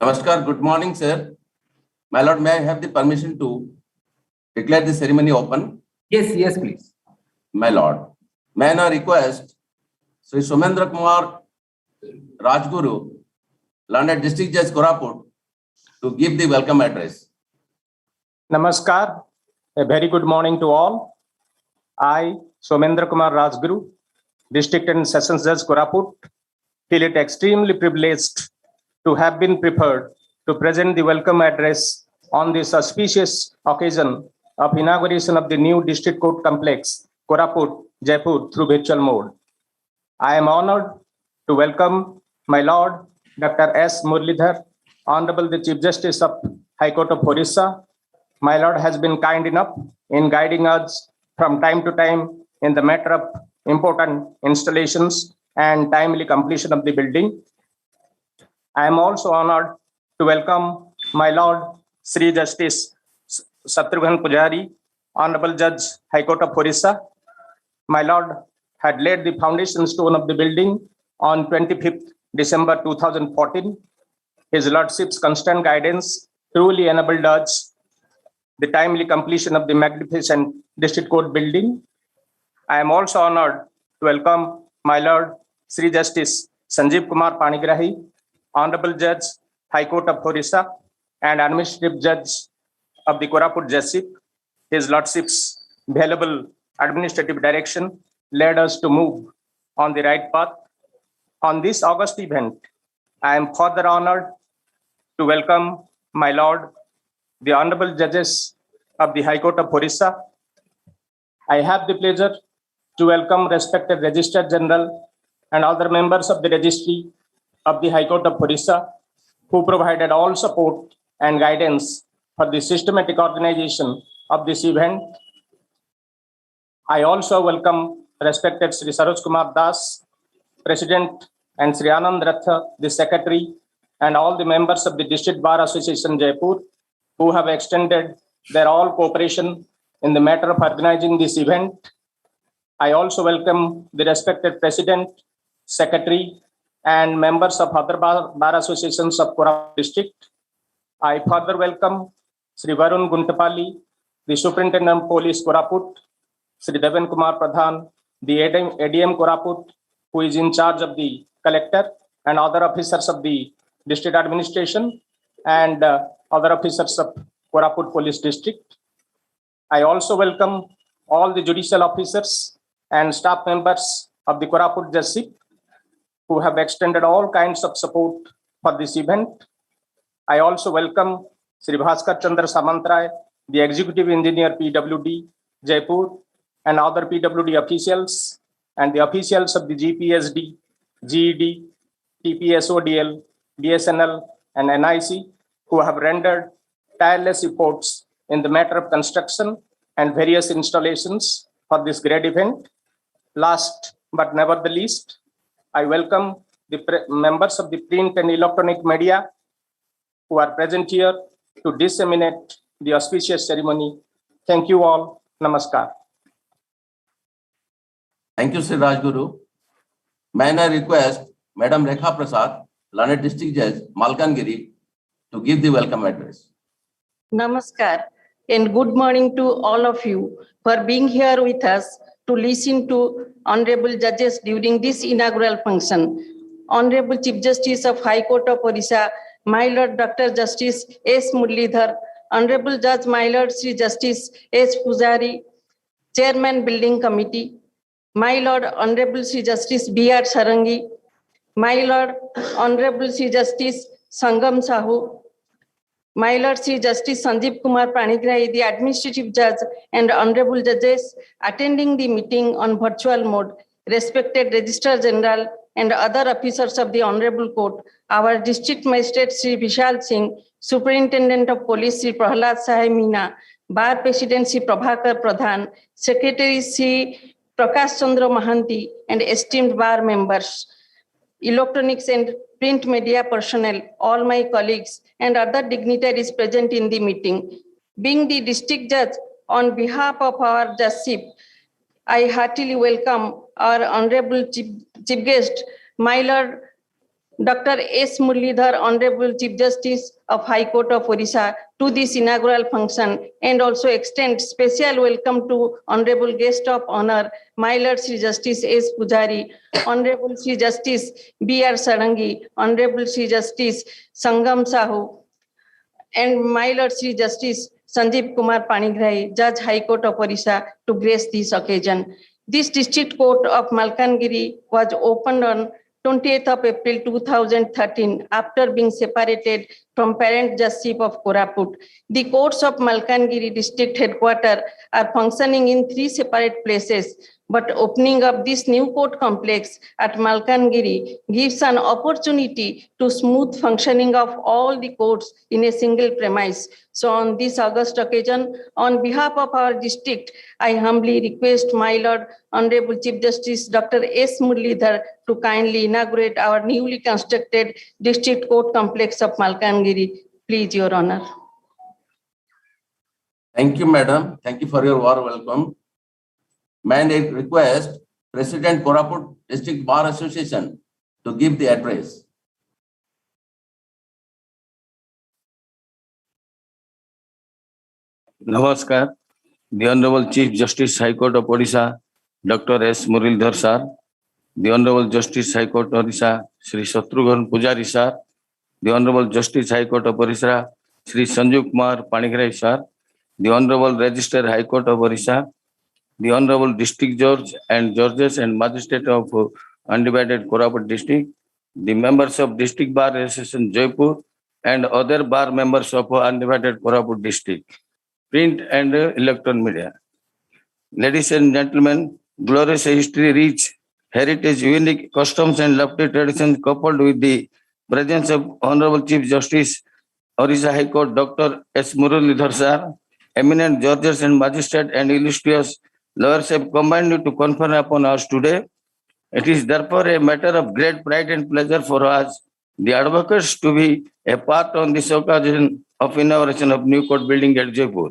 Namaskar, good morning, sir. My lord, may I have the permission to declare the ceremony open? Yes, please. My lord, may I now request Sri Somendra Kumar Rajguru, Learned District Judge Koraput, to give the welcome address. Namaskar, a very good morning to all. I, Somendra Kumar Rajguru, District and Sessions Judge Koraput, feel it extremely privileged to have been prepared to present the welcome address on this auspicious occasion of inauguration of the new District Court Complex, Koraput, Jaipur, through virtual mode. I am honored to welcome my Lord Dr. S. Murlidhar, Honorable the Chief Justice of High Court of Orissa. My Lord has been kind enough in guiding us from time to time in the matter of important installations and timely completion of the building. I am also honored to welcome my Lord Sri Justice Satrughan Pujari, Honorable Judge High Court of Orissa. My Lord had laid the foundation stone of the building on 25th December 2014. His Lordship's constant guidance truly enabled us the timely completion of the magnificent District Court building. I am also honored to welcome my Lord Sri Justice Sanjeev Kumar Panigrahi, Honorable Judge, High Court of Orissa, and Administrative Judge of the Koraput Judgeship. His Lordship's valuable administrative direction led us to move on the right path. On this August event, I am further honored to welcome my Lord, the Honorable Judges of the High Court of Orissa. I have the pleasure to welcome respected Registrar General and other members of the Registry of the High Court of Orissa, who provided all support and guidance for the systematic organization of this event. I also welcome respected Sri Saroj Kumar Das, President, and Sri Anand Ratha, the Secretary, and all the members of the District Bar Association Jaipur, who have extended their all cooperation in the matter of organizing this event. I also welcome the respected President, Secretary, and members of other bar associations of Koraput District. I further welcome Sri Varun Guntapalli, the Superintendent of Police Koraput, Sri Devan Kumar Pradhan, the ADM Koraput, who is in charge of the collector, and other officers of the district administration, and other officers of Koraput Police District. I also welcome all the judicial officers and staff members of the Koraput Judgeship, who have extended all kinds of support for this event. I also welcome Sri Bhaskar Chandra Samantray, the Executive Engineer PWD, Jaipur, and other PWD officials, and the officials of the GPSD, GED, TPSODL, BSNL, and NIC, who have rendered tireless efforts in the matter of construction and various installations for this great event. Last but never the least, I welcome the members of the print and electronic media who are present here to disseminate the auspicious ceremony. Thank you all. Namaskar. Thank you, Sri Rajguru. May I request Madam Rekha Prasad, Learned District Judge, Malkangiri, to give the welcome address. Namaskar and good morning to all of you for being here with us to listen to Honorable Judges during this inaugural function. Honorable Chief Justice of High Court of Orissa, my Lord Dr. Justice S. Murlidhar, Honorable Judge, my Lord Sri Justice S. Pujari, Chairman Building Committee, my Lord Honorable Sri Justice B.R. Sarangi, my Lord Honorable Sri Justice Sangam Sahu, my Lord Sri Justice Sanjeev Kumar Panigrahi, the Administrative Judge, and Honorable Judges attending the meeting on virtual mode, respected Registrar General and other officers of the Honorable Court, our District Magistrate Sri Vishal Singh, Superintendent of Police Sri Prahlad Sahai Meena, Bar President Sri Prabhakar Pradhan, Secretary Sri Prakash Chandra Mahanti, and esteemed bar members. electronics and print media personnel, all my colleagues, and other dignitaries present in the meeting. Being the district judge, on behalf of our judgeship, I heartily welcome our Honorable Chief Guest, my Lord Dr. S. Muralidhar, Honorable Chief Justice of High Court of Odisha, to this inaugural function, and also extend special welcome to Honorable Guest of Honor, my Lord Sri Justice S. Pujari, Honorable Sri Justice B.R. Sarangi, Honorable Sri Justice Sangam Sahu, and my Lord Sri Justice Sanjeev Kumar Panigrahi, Judge High Court of Odisha, to grace this occasion. This District Court of Malkangiri was opened on 20th of April 2013 after being separated from parent judgeship of Koraput. The courts of Malkangiri district headquarters are functioning in 3 separate places, but opening up this new court complex at Malkangiri gives an opportunity to smooth functioning of all the courts in a single premise. So on this August occasion, on behalf of our district, I humbly request my Lord Honorable Chief Justice Dr. S. Muralidhar to kindly inaugurate our newly constructed district court complex of Malkangiri. Please, Your Honor. Thank you, madam. Thank you for your warm welcome. May I request President Koraput District Bar Association to give the address. Namaskar. The Honorable Chief Justice High Court of Odisha, Dr. S. Muralidhar sir. The Honorable Justice High Court of Odisha, Sri Shatrughan Pujari sir. The Honorable Justice High Court of Odisha, Sri Sanjeev Kumar Panigrahi sir. The Honorable Register High Court of Odisha, the Honorable District Judge and Judges and Magistrate of Undivided Koraput District, the members of District Bar Association Jeypore and other bar members of Undivided Koraput District, print and electronic media. Ladies and gentlemen, glorious history rich, heritage, unique customs and lofty traditions coupled with the presence of Honorable Chief Justice Odisha High Court Dr. S. Muralidhar sir, eminent judges and magistrates and illustrious lawyers have combined to confer upon us today. It is therefore a matter of great pride and pleasure for us, the advocates, to be a part on this occasion of inauguration of new court building at Jeypore.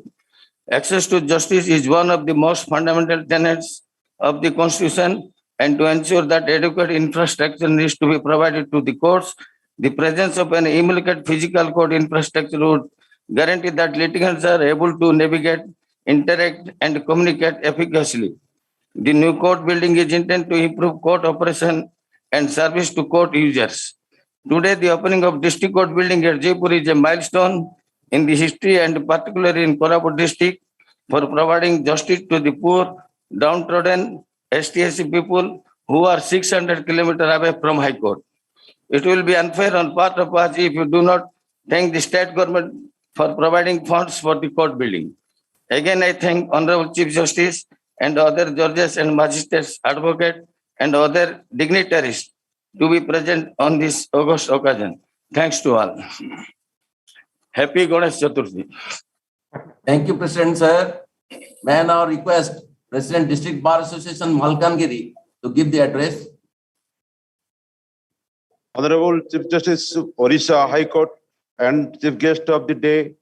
Access to justice is one of the most fundamental tenets of the Constitution, and to ensure that adequate infrastructure is to be provided to the courts, the presence of an immediate physical court infrastructure would guarantee that litigants are able to navigate, interact, and communicate efficaciously. The new court building is intended to improve court operation and service to court users. Today, the opening of District Court building at Jeypore is a milestone in the history and particularly in Koraput district for providing justice to the poor, downtrodden STSC people who are 600 kilometers away from High Court. It will be unfair on part of us if you do not thank the state government for providing funds for the court building. Again, I thank Honorable Chief Justice and other judges and magistrates, advocates, and other dignitaries to be present on this August occasion. Thanks to all. Happy Ganesh Chaturthi. Thank you, President sir. May I now request President District Bar Association Malkangiri to give the address. Honorable Chief Justice Odisha High Court and Chief Guest of the Day,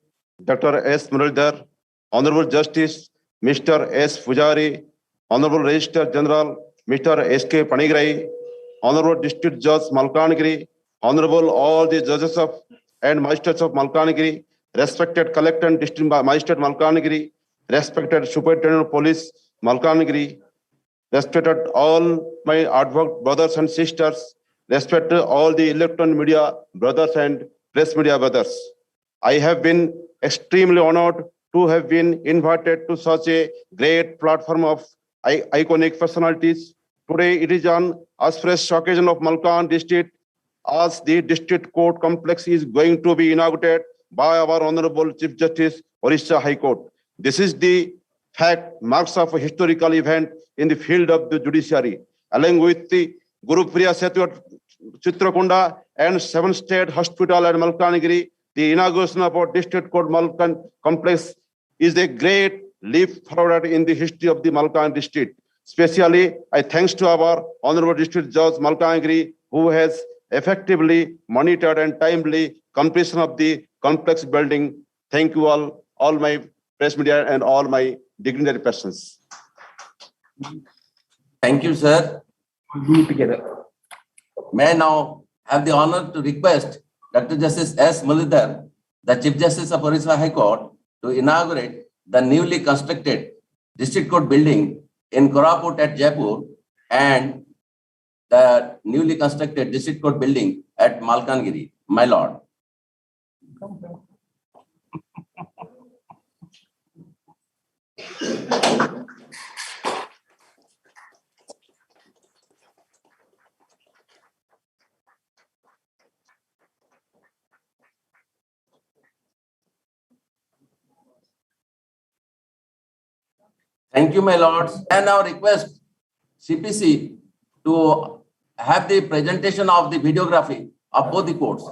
Dr. S. Muralidhar, Honorable Justice Mr. S. Pujari, Honorable Registrar General Mr. S.K. Panigrahi, Honorable District Judge Malkangiri, Honorable all the judges of and magistrates of Malkangiri, respected Collector and District Magistrate Malkangiri, respected Superintendent of Police Malkangiri, respected all my advocate brothers and sisters, respected all the electronic media brothers and press media brothers. I have been extremely honored to have been invited to such a great platform of iconic personalities. Today it is an auspicious occasion of Malkangiri district as the district court complex is going to be inaugurated by our Honorable Chief Justice Odisha High Court. This is the fact marks of a historical event in the field of the judiciary. Along with the Guru Priya Setu at Chitrakonda and 7th State Hospital at Malkangiri, the inauguration of our district court complex is a great leap forward in the history of the Malkangiri district. Especially, I thanks to our Honorable District Judge Malkangiri, who has effectively monitored and timely completion of the complex building. Thank you all my press media and all my dignitary persons. Thank you, sir. Do it together. May I now have the honor to request Dr. Justice S. Mulidhar, the Chief Justice of Orissa High Court, to inaugurate the newly constructed District Court building in Koraput at Jaipur and the newly constructed District Court building at Malkangiri. My Lord. Thank you, my lords. I now request CPC to have the presentation of the videography of both the courts.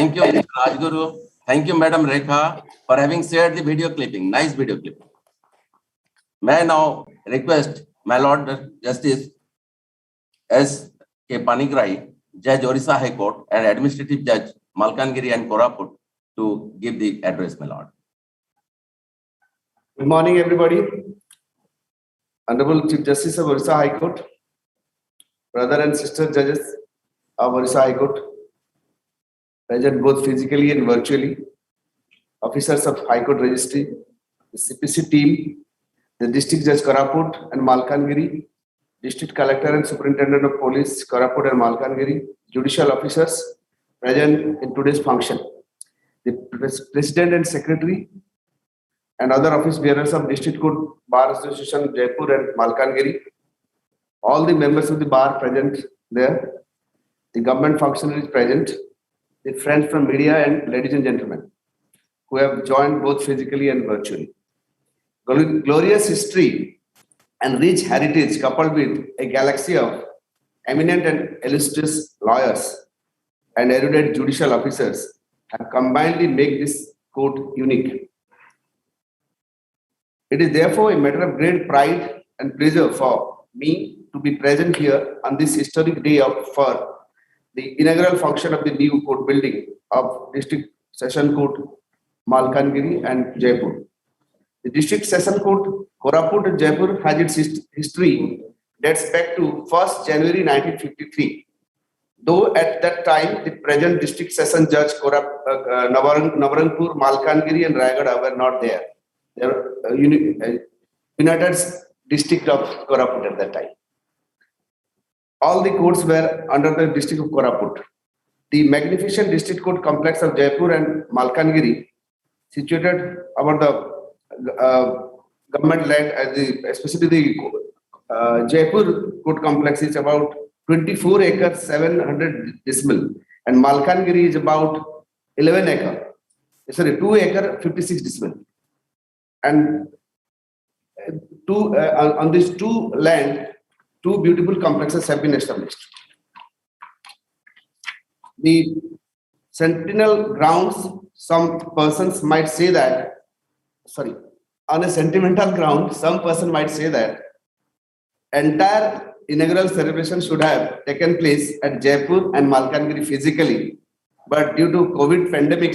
Thank you, Mr. Rajguru. Thank you, Madam Rekha, for having shared the video clipping. Nice video clipping. May I now request my Lord Justice S. K. Panigrahi, Judge Orissa High Court and Administrative Judge Malkangiri and Koraput to give the address, my Lord. Good morning, everybody. Honorable Chief Justice of Orissa High Court, brother and sister judges of Orissa High Court, present both physically and virtually, officers of High Court Registry, the CPC team, the District Judge Koraput and Malkangiri, District Collector and Superintendent of Police Koraput and Malkangiri, judicial officers present in today's function, the President and Secretary, and other office bearers of District Court Bar Association, Jeypore and Malkangiri, all the members of the bar present there, the government functionaries present, the friends from media, and ladies and gentlemen who have joined both physically and virtually. Glorious history and rich heritage coupled with a galaxy of eminent and illustrious lawyers and erudite judicial officers have combined to make this court unique. It is therefore a matter of great pride and pleasure for me to be present here on this historic day for the inaugural function of the new court building of District Session Court, Malkangiri and Jeypore. The District Session Court, Koraput and Jeypore has its history dates back to 1st January 1953. Though at that time, the present District Session Judge Nabarangpur, Malkangiri and Rayagada were not there. They were United District of Koraput at that time. All the courts were under the District of Koraput. The magnificent District Court complex of Jeypore and Malkangiri, situated over the government land, especially the Jeypore Court complex, is about 24 acres, 700 decimal, and Malkangiri is about 11 acre. Sorry, 2 acre, 56 decimal. And on these two land, two beautiful complexes have been established. The sentinel grounds, some persons might say that, sorry, on a sentimental ground, some person might say that entire inaugural celebration should have taken place at Jeypore and Malkangiri physically, but due to COVID pandemic,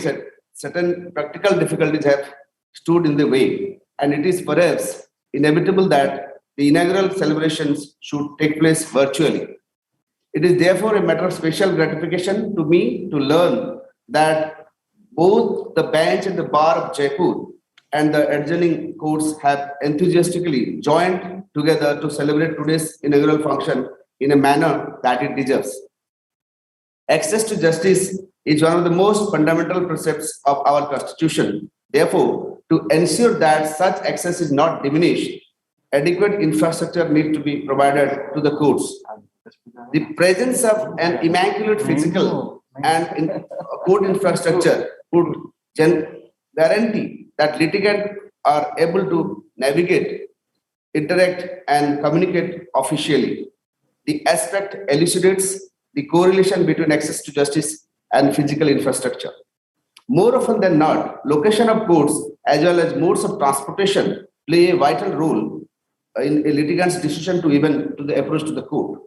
certain practical difficulties have stood in the way, and it is perhaps inevitable that the inaugural celebrations should take place virtually. It is therefore a matter of special gratification to me to learn that both the bench and the bar of Jeypore and the adjoining courts have enthusiastically joined together to celebrate today's inaugural function in a manner that it deserves. Access to justice is one of the most fundamental precepts of our Constitution. Therefore, to ensure that such access is not diminished, adequate infrastructure needs to be provided to the courts. The presence of an immaculate physical and court infrastructure would guarantee that litigants are able to navigate, interact, and communicate officially. The aspect elucidates the correlation between access to justice and physical infrastructure. More often than not, location of courts as well as modes of transportation play a vital role in a litigant's decision to even to the approach to the court.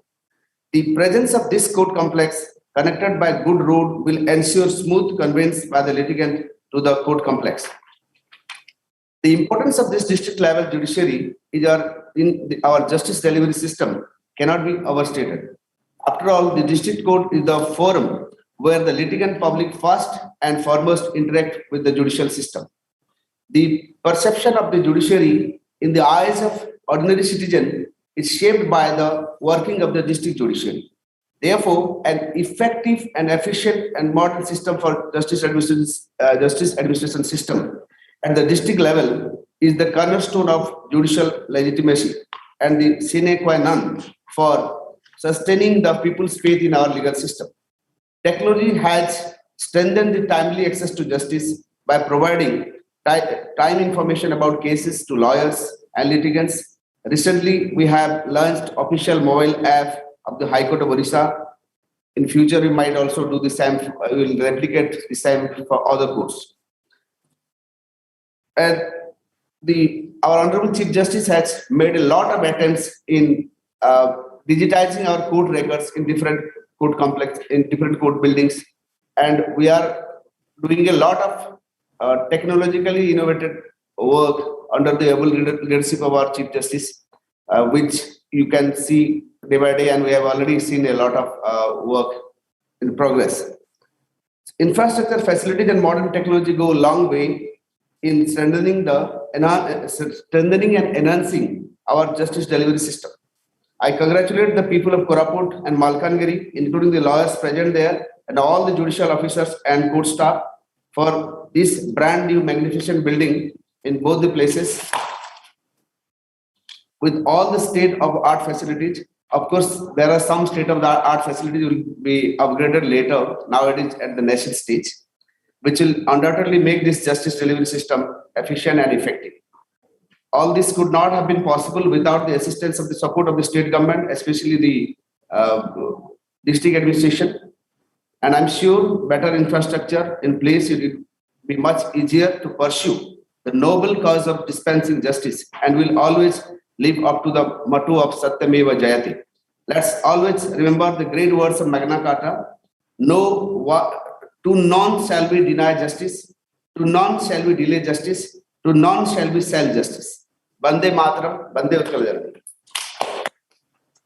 The presence of this court complex connected by good road will ensure smooth conveyance by the litigant to the court complex. The importance of this district level judiciary is our justice delivery system cannot be overstated. After all, the district court is the forum where the litigant public first and foremost interact with the judicial system. The perception of the judiciary in the eyes of ordinary citizen is shaped by the working of the district judiciary. Therefore, an effective and efficient and modern system for justice administration system at the district level is the cornerstone of judicial legitimacy and the sine qua non for sustaining the people's faith in our legal system. Technology has strengthened the timely access to justice by providing time information about cases to lawyers and litigants. Recently, we have launched official mobile app of the High Court of Orissa in future, we might also do the same, we will replicate the same for other courts. And our Honorable Chief Justice has made a lot of attempts in digitizing our court records in different court complex, in different court buildings. And we are doing a lot of technologically innovative work under the able leadership of our Chief Justice, which you can see day by day, and we have already seen a lot of work in progress. Infrastructure, facilities, and modern technology go a long way in strengthening and enhancing our justice delivery system. I congratulate the people of Koraput and Malkangiri, including the lawyers present there and all the judicial officers and court staff for this brand new magnificent building in both the places with all the state-of-art facilities. Of course, there are some state-of-the-art facilities will be upgraded later. Now it is at the national stage, which will undoubtedly make this justice delivery system efficient and effective. All this could not have been possible without the assistance of the support of the state government, especially the district administration. And I'm sure better infrastructure in place, it will be much easier to pursue the noble cause of dispensing justice, and will always live up to the motto of Satyameva Jayate. Let's always remember the great words of Magna Carta. To none shall we deny justice, to none shall we delay justice, to none shall we sell justice. Bande Mataram, Bande Utkal Janani.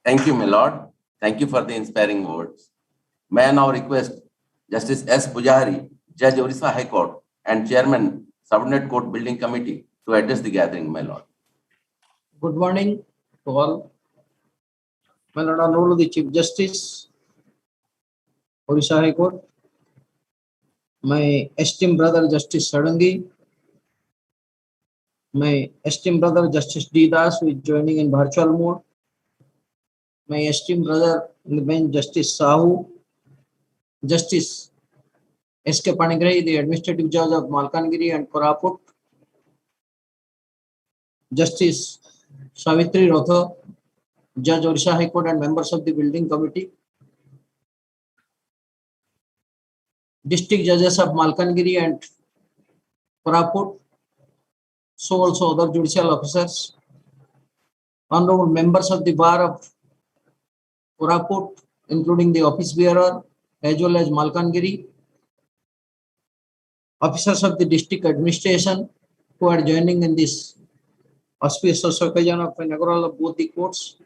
Thank you, my lord. Thank you for the inspiring words. May I now request Justice S. Pujari, Judge Orissa High Court and Chairman, Subordinate Court Building Committee, to address the gathering, my lord. Good morning to all. My Lord Honorable the Chief Justice, Orissa High Court, my esteemed brother Justice Sadangi, my esteemed brother Justice D. Das, who is joining in virtual mode, my esteemed brother in the bench Justice Sahu, Justice S.K. Panigrahi, the Administrative Judge of Malkangiri and Koraput, Justice Savitri Rotha, Judge Orissa High Court and members of the Building Committee, District Judges of Malkangiri and Koraput, so also other judicial officers, honorable members of the Bar of Koraput, including the office bearer as well as Malkangiri, officers of the district administration who are joining in this auspicious occasion of inaugural of both the courts,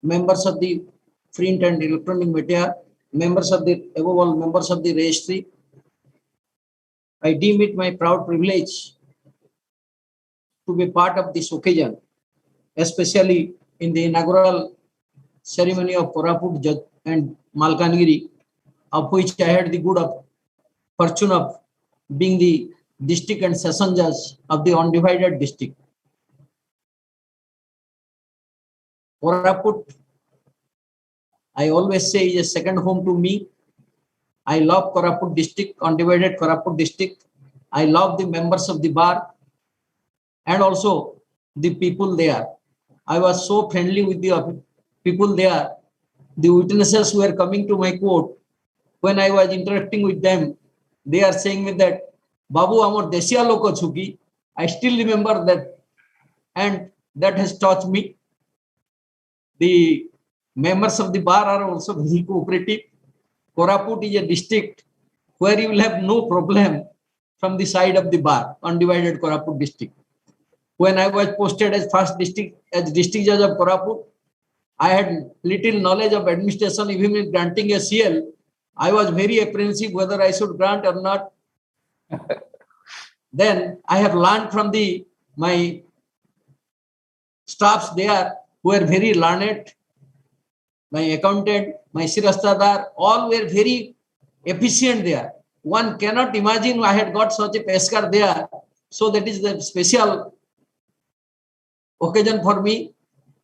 members of the print and electronic media, members of the above all members of the registry. I deem it my proud privilege to be part of this occasion, especially in the inaugural ceremony of Koraput Judge and Malkangiri, of which I had the good fortune of being the district and session judge of the undivided district. Koraput, I always say, is a second home to me. I love Koraput district, undivided Koraput district. I love the members of the bar and also the people there. I was so friendly with the people there. The witnesses who were coming to my court, when I was interacting with them, they are saying me that, Babu, amar desiya loko chuki. I still remember that, and that has touched me. The members of the bar are also very cooperative. Koraput is a district where you will have no problem from the side of the bar, undivided Koraput district. When I was posted as district judge of Koraput, I had little knowledge of administration, even in granting a CL. I was very apprehensive whether I should grant or not. Then I have learned from my staffs there who are very learned, my accountant, my Sirastadar, all were very efficient there. One cannot imagine I had got such a peskar there. So that is the special occasion for me.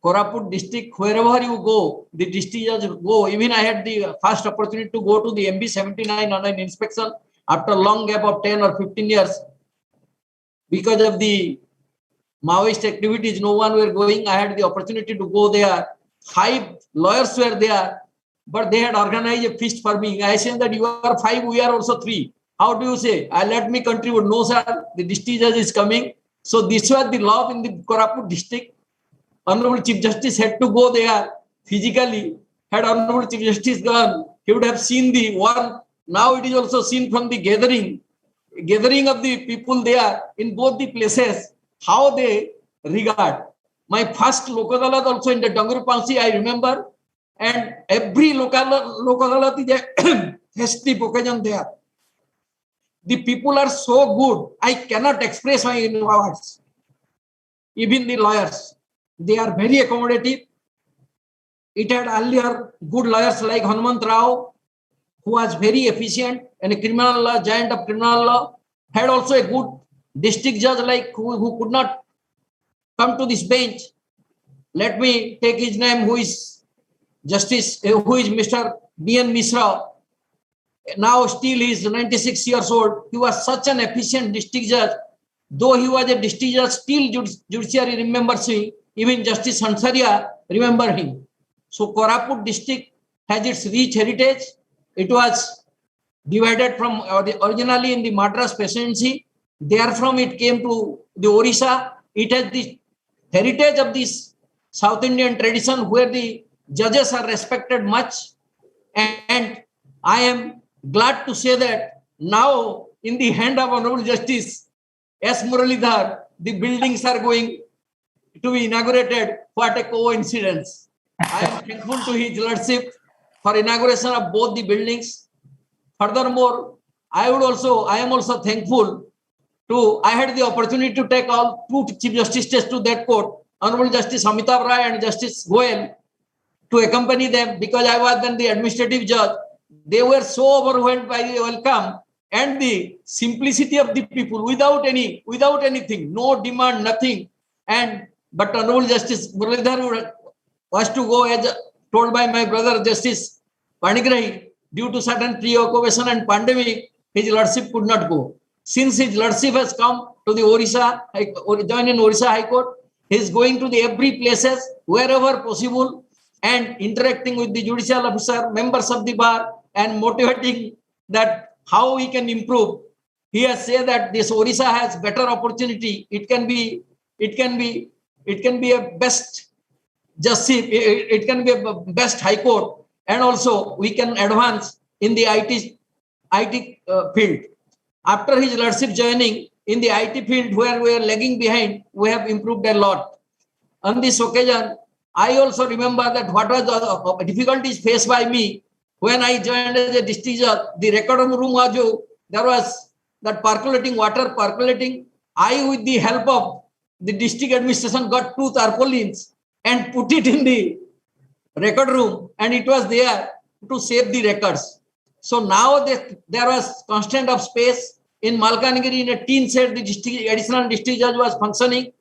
Koraput district, wherever you go, the district judge go. Even I had the first opportunity to go to the MB 79 on an inspection after a long gap of 10 or 15 years. Because of the Maoist activities, no one were going. I had the opportunity to go there. 5 lawyers were there. but they had organized a feast for me. I said that you are 5, we are also 3. How do you say? Let me contribute. No, sir, the district judge is coming. So this was the law in the Koraput district. Honorable Chief Justice had to go there physically. Had Honorable Chief Justice gone, he would have seen the war. Now it is also seen from the gathering of the people there in both the places, how they regard. My first local adalat also in the Dangru Pansi, I remember, and every local adalat is a festive occasion there. The people are so good, I cannot express my words. Even the lawyers, they are very accommodative. It had earlier good lawyers like Hanumant Rao, who was very efficient and a criminal law, giant of criminal law, had also a good district judge like who could not come to this bench. Let me take his name, who is Mr. B.N. Misra. Now still he is 96 years old. He was such an efficient district judge. Though he was a district judge, still judiciary remembers him. Even Justice Hansaria remember him. So Koraput district has its rich heritage. It was divided from originally in the Madras presidency. Therefrom it came to the Orissa. It has the heritage of this South Indian tradition where the judges are respected much. And I am glad to say that now in the hand of Honorable Justice S. Muralidhar, the buildings are going to be inaugurated. What a coincidence. I am thankful to his lordship for inauguration of both the buildings. Furthermore, I am also thankful to, I had the opportunity to take all 2 Chief Justices to that court, Honorable Justice Amitabh Rai and Justice Goel, to accompany them because I was then the administrative judge. They were so overwhelmed by the welcome and the simplicity of the people without anything, no demand, nothing. But Honorable Justice Muralidhar was to go as told by my brother Justice Panigrahi, due to certain preoccupation and pandemic, his lordship could not go. Since his lordship has come to the Orissa, joined in Orissa High Court, he is going to the every places wherever possible and interacting with the judicial officer, members of the bar, and motivating that how we can improve. He has said that this Orissa has better opportunity. It can be a best justice. It can be a best high court, and also we can advance in the IT field. After his lordship joining in the IT field where we are lagging behind, we have improved a lot. On this occasion, I also remember that what was the difficulties faced by me when I joined as a district judge. The record room was, there was that water percolating. I, with the help of the district administration, got 2 tarpaulins and put it in the record room, and it was there to save the records. So now there was constraint of space. In Malkangiri, in a tin shed, the additional district judge was functioning.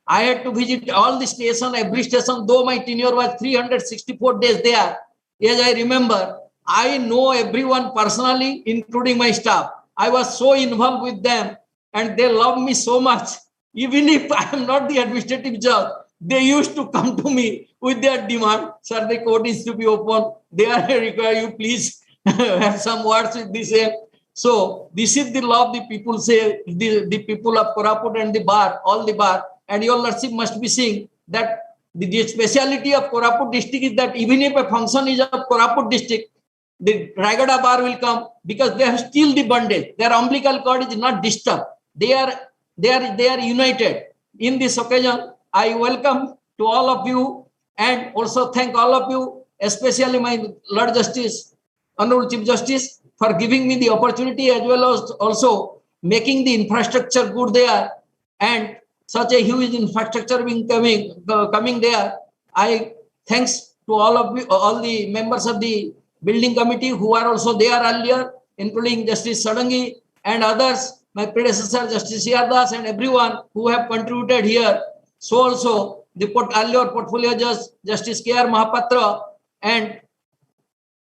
I had to visit all the station, every station, though my tenure was 364 days there. As I remember, I know everyone personally, including my staff. I was so involved with them and they love me so much. Even if I am not the administrative judge, they used to come to me with their demand. Sir, the court is to be open. They are require you please have some words with this. So this is the law the people say, the people of Koraput and the bar, all the bar. And your lordship must be seeing that the speciality of Koraput district is that even if a function is of Koraput district, the Raigada bar will come because they have still the bondage. Their umbilical cord is not disturbed. They are united. In this occasion, I welcome to all of you and also thank all of you, especially my Lord Justice, Honorable Chief Justice, for giving me the opportunity as well as also making the infrastructure good there and such a huge infrastructure being coming there. I thanks to all of you, all the members of the building committee who are also there earlier, including Justice Sadangi and others, my predecessor Justice Yardas and everyone who have contributed here. So also the earlier portfolio judge Justice K.R. Mahapatra, and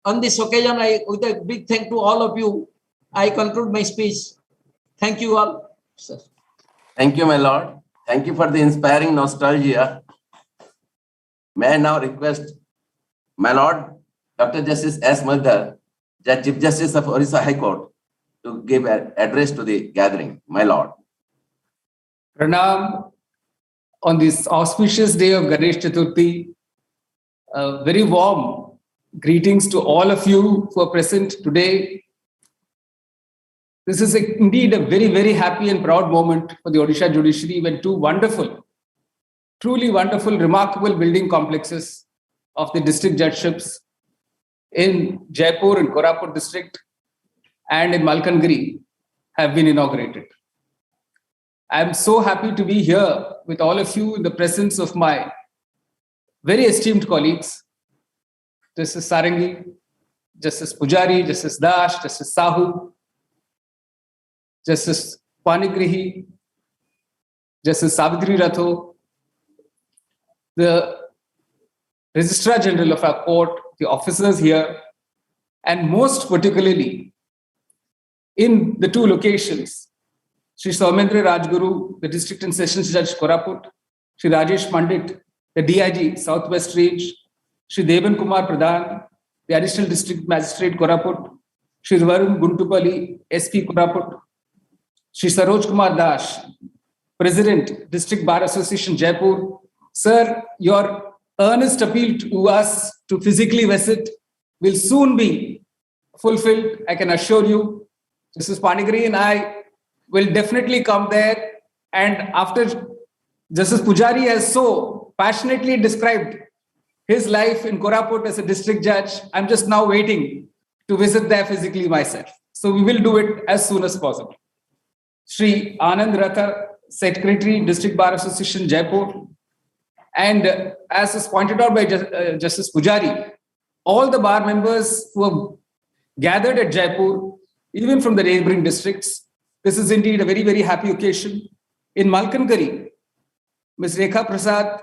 on this occasion, with a big thank to all of you, I conclude my speech. Thank you all, sir. Thank you, my lord. Thank you for the inspiring nostalgia. May I now request my lord Dr. Justice S. Maldar, the Chief Justice of Orissa High Court, to give an address to the gathering. My Lord. Pranam on this auspicious day of Ganesh Chaturthi. Very warm greetings to all of you who are present today. This is indeed a very, very happy and proud moment for the Odisha judiciary when two wonderful, truly wonderful, remarkable building complexes of the district judgeships in Jeypore and Koraput district and in Malkangiri have been inaugurated. I am so happy to be here with all of you in the presence of my very esteemed colleagues, Justice Sarangi, Justice Pujari, Justice Dash, Justice Sahu, Justice Panigrihi, Justice Savitri Ratho, the Registrar General of our court, the officers here, and most particularly in the two locations, Shri Soumendra Rajguru, the District and Sessions Judge Koraput, Shri Rajesh Pandit, the DIG Southwest Range, Shri Devan Kumar Pradhan, the Additional District Magistrate Koraput, Shri Varun Guntupalli, SP Koraput, Shri Saroj Kumar Dash, President, District Bar Association Jaipur. Sir, your earnest appeal to us to physically visit will soon be fulfilled. I can assure you, Justice Panigiri and I will definitely come there. And after Justice Pujari has so passionately described his life in Koraput as a district judge, I'm just now waiting to visit there physically myself. So we will do it as soon as possible. Shri Anand Ratha, Secretary, District Bar Association, Jaipur. And as is pointed out by Justice Pujari, all the bar members who have gathered at Jaipur, even from the neighboring districts, this is indeed a very, very happy occasion. In Malkangiri, Ms. Rekha Prasad,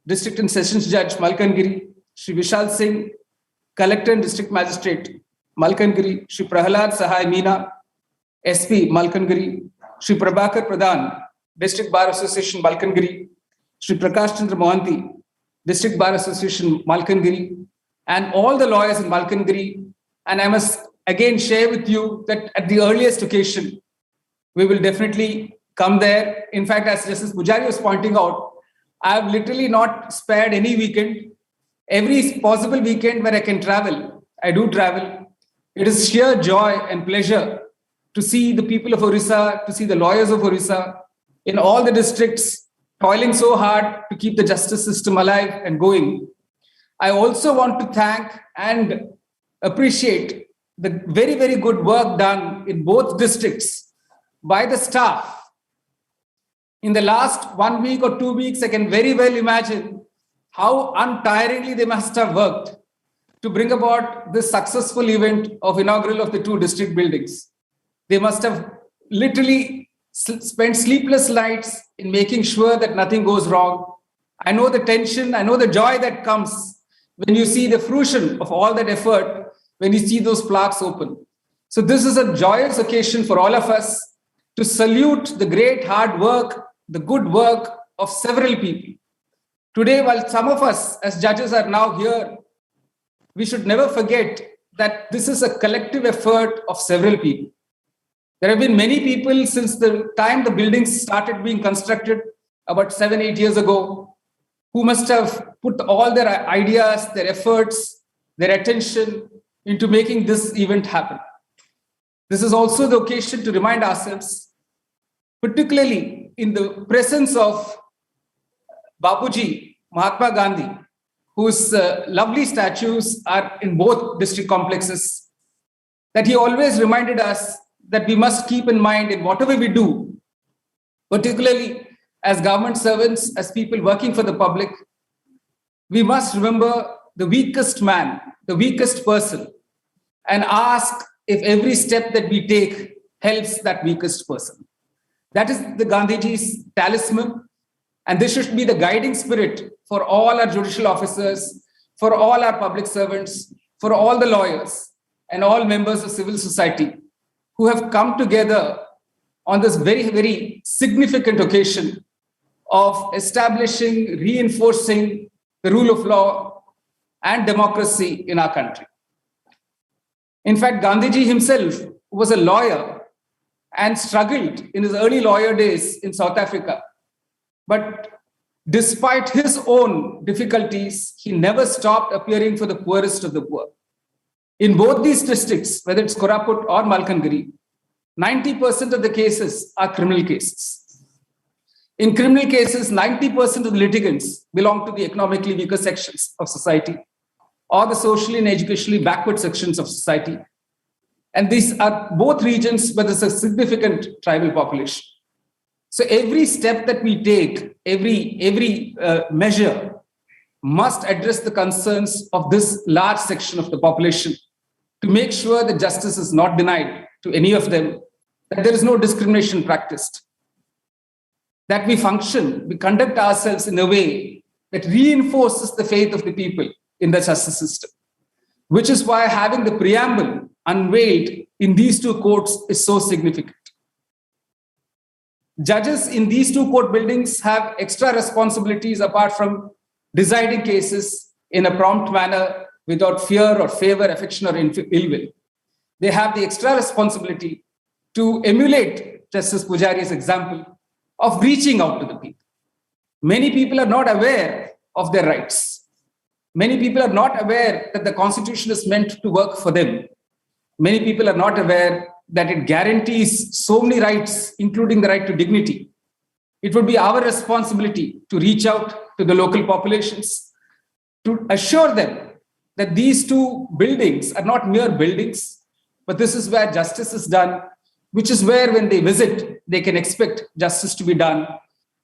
District and Sessions Judge, Malkangiri, Shri Vishal Singh, Collector and District Magistrate, Malkangiri, Shri Prahalad Sahai Meena, SP, Malkangiri, Shri Prabhakar Pradhan, District Bar Association, Malkangiri, Shri Prakash Chandra Mohanty, District Bar Association, Malkangiri, and all the lawyers in Malkangiri. And I must again share with you that at the earliest occasion, we will definitely come there. In fact, as Justice Pujari was pointing out, I have literally not spared any weekend. Every possible weekend where I can travel, I do travel. It is sheer joy and pleasure to see the people of Orissa, to see the lawyers of Orissa in all the districts toiling so hard to keep the justice system alive and going. I also want to thank and appreciate the very, very good work done in both districts by the staff. In the last 1 week or 2 weeks, I can very well imagine how untiringly they must have worked to bring about this successful event of inaugural of the two district buildings. They must have literally spent sleepless nights in making sure that nothing goes wrong. I know the tension, I know the joy that comes when you see the fruition of all that effort, when you see those plaques open. So this is a joyous occasion for all of us to salute the great hard work, the good work of several people. Today, while some of us as judges are now here, we should never forget that this is a collective effort of several people. There have been many people since the time the buildings started being constructed about 7-8 years ago, who must have put all their ideas, their efforts, their attention into making this event happen. This is also the occasion to remind ourselves, particularly in the presence of Bapuji, Mahatma Gandhi, whose lovely statues are in both district complexes, that he always reminded us that we must keep in mind in whatever we do, particularly as government servants, as people working for the public, we must remember the weakest man, the weakest person, and ask if every step that we take helps that weakest person. That is the Gandhiji's talisman, and this should be the guiding spirit for all our judicial officers, for all our public servants, for all the lawyers, and all members of civil society who have come together on this very, very significant occasion of establishing, reinforcing the rule of law and democracy in our country. In fact, Gandhiji himself was a lawyer and struggled in his early lawyer days in South Africa. But despite his own difficulties, he never stopped appearing for the poorest of the poor. In both these districts, whether it's Koraput or Malkangiri, 90% of the cases are criminal cases. In criminal cases, 90% of the litigants belong to the economically weaker sections of society or the socially and educationally backward sections of society. And these are both regions where there's a significant tribal population. So every step that we take, every measure must address the concerns of this large section of the population to make sure that justice is not denied to any of them, that there is no discrimination practiced, that we function, we conduct ourselves in a way that reinforces the faith of the people in the justice system, which is why having the preamble unveiled in these two courts is so significant. Judges in these two court buildings have extra responsibilities apart from deciding cases in a prompt manner without fear or favor, affection or ill will. They have the extra responsibility to emulate Justice Pujari's example of reaching out to the people. Many people are not aware of their rights. Many people are not aware that the Constitution is meant to work for them. Many people are not aware that it guarantees so many rights, including the right to dignity. It would be our responsibility to reach out to the local populations, to assure them that these two buildings are not mere buildings, but this is where justice is done, which is where when they visit, they can expect justice to be done.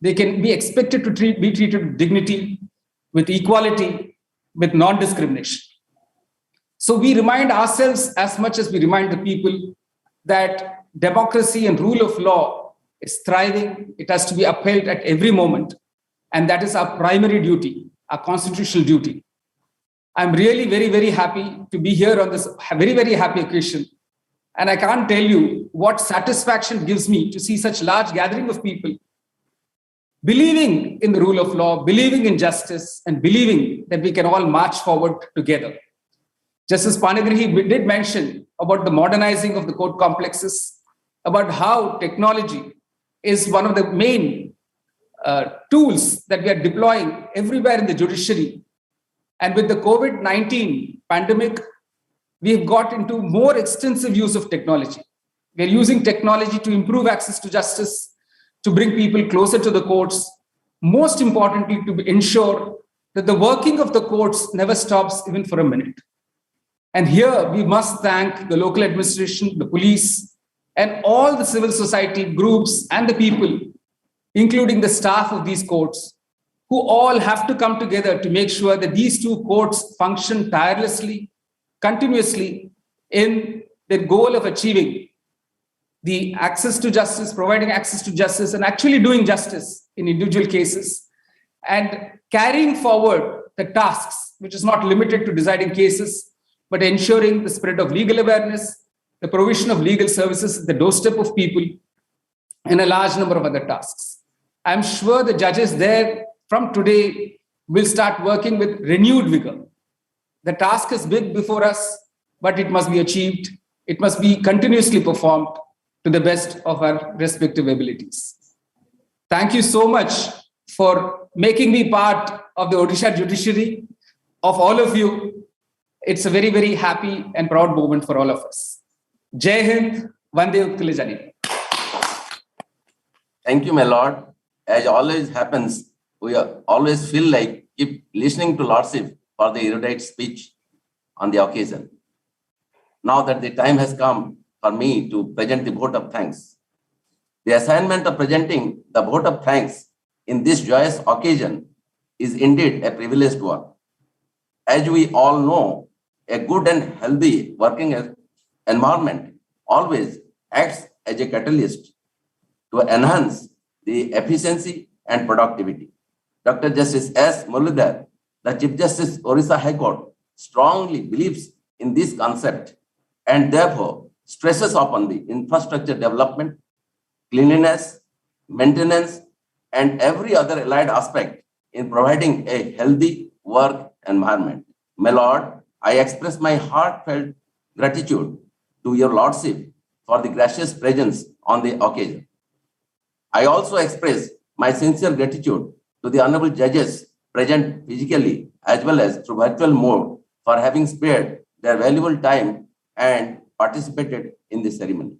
They can be expected to be treated with dignity, with equality, with non-discrimination. So we remind ourselves as much as we remind the people that democracy and rule of law is thriving. It has to be upheld at every moment. And that is our primary duty, our constitutional duty. I'm really very, very happy to be here on this very, very happy occasion. And I can't tell you what satisfaction gives me to see such large gathering of people believing in the rule of law, believing in justice, and believing that we can all march forward together. Justice Panagrihi did mention about the modernizing of the court complexes, about how technology is one of the main tools that we are deploying everywhere in the judiciary. And with the COVID-19 pandemic, we've got into more extensive use of technology. We're using technology to improve access to justice, to bring people closer to the courts, most importantly, to ensure that the working of the courts never stops even for a minute. And here we must thank the local administration, the police, and all the civil society groups and the people, including the staff of these courts, who all have to come together to make sure that these two courts function tirelessly, continuously in the goal of achieving the access to justice, providing access to justice, and actually doing justice in individual cases, and carrying forward the tasks, which is not limited to deciding cases, but ensuring the spread of legal awareness, the provision of legal services at the doorstep of people, and a large number of other tasks. I'm sure the judges there from today will start working with renewed vigor. The task is big before us, but it must be achieved. It must be continuously performed to the best of our respective abilities. Thank you so much for making me part of the Odisha judiciary, of all of you. It's a very, very happy and proud moment for all of us. Jai Hind, Vande Utkal Janani. Thank you, my lord. As always happens, we always feel like keep listening to Lordship for the erudite speech on the occasion. Now that the time has come for me to present the vote of thanks. The assignment of presenting the vote of thanks in this joyous occasion is indeed a privileged one. As we all know, a good and healthy working environment always acts as a catalyst to enhance the efficiency and productivity. Dr. Justice S. Muralidhar, the Chief Justice Odisha High Court, strongly believes in this concept and therefore stresses upon the infrastructure development, cleanliness, maintenance, and every other allied aspect in providing a healthy work environment. My lord, I express my heartfelt gratitude to your Lordship for the gracious presence on the occasion. I also express my sincere gratitude to the honorable judges present physically as well as through virtual mode for having spared their valuable time and participated in the ceremony.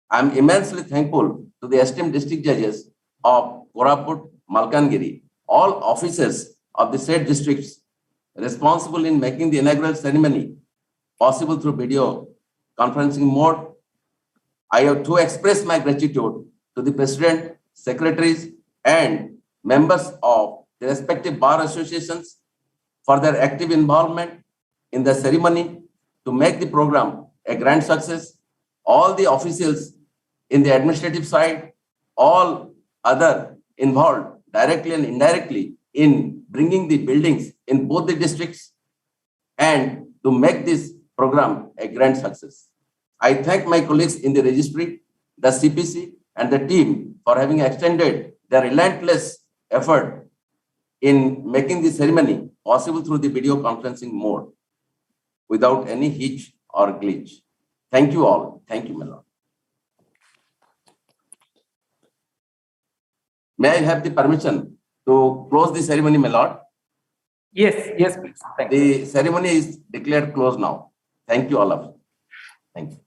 I am immensely thankful to the esteemed district judges of Koraput, Malkangiri, all officers of the said districts responsible in making the inaugural ceremony possible through video conferencing mode. I have to express my gratitude to the President, secretaries, and members of the respective bar associations for their active involvement in the ceremony to make the program a grand success. All the officials in the administrative side, all other involved directly and indirectly in bringing the buildings in both the districts and to make this program a grand success. I thank my colleagues in the registry, the CPC, and the team for having extended their relentless effort in making the ceremony possible through the video conferencing mode without any hitch or glitch. Thank you all. Thank you, my lord. May I have the permission to close the ceremony, my lord? Yes, yes, please. Thank you. The ceremony is declared closed now. Thank you all of you. Thank you.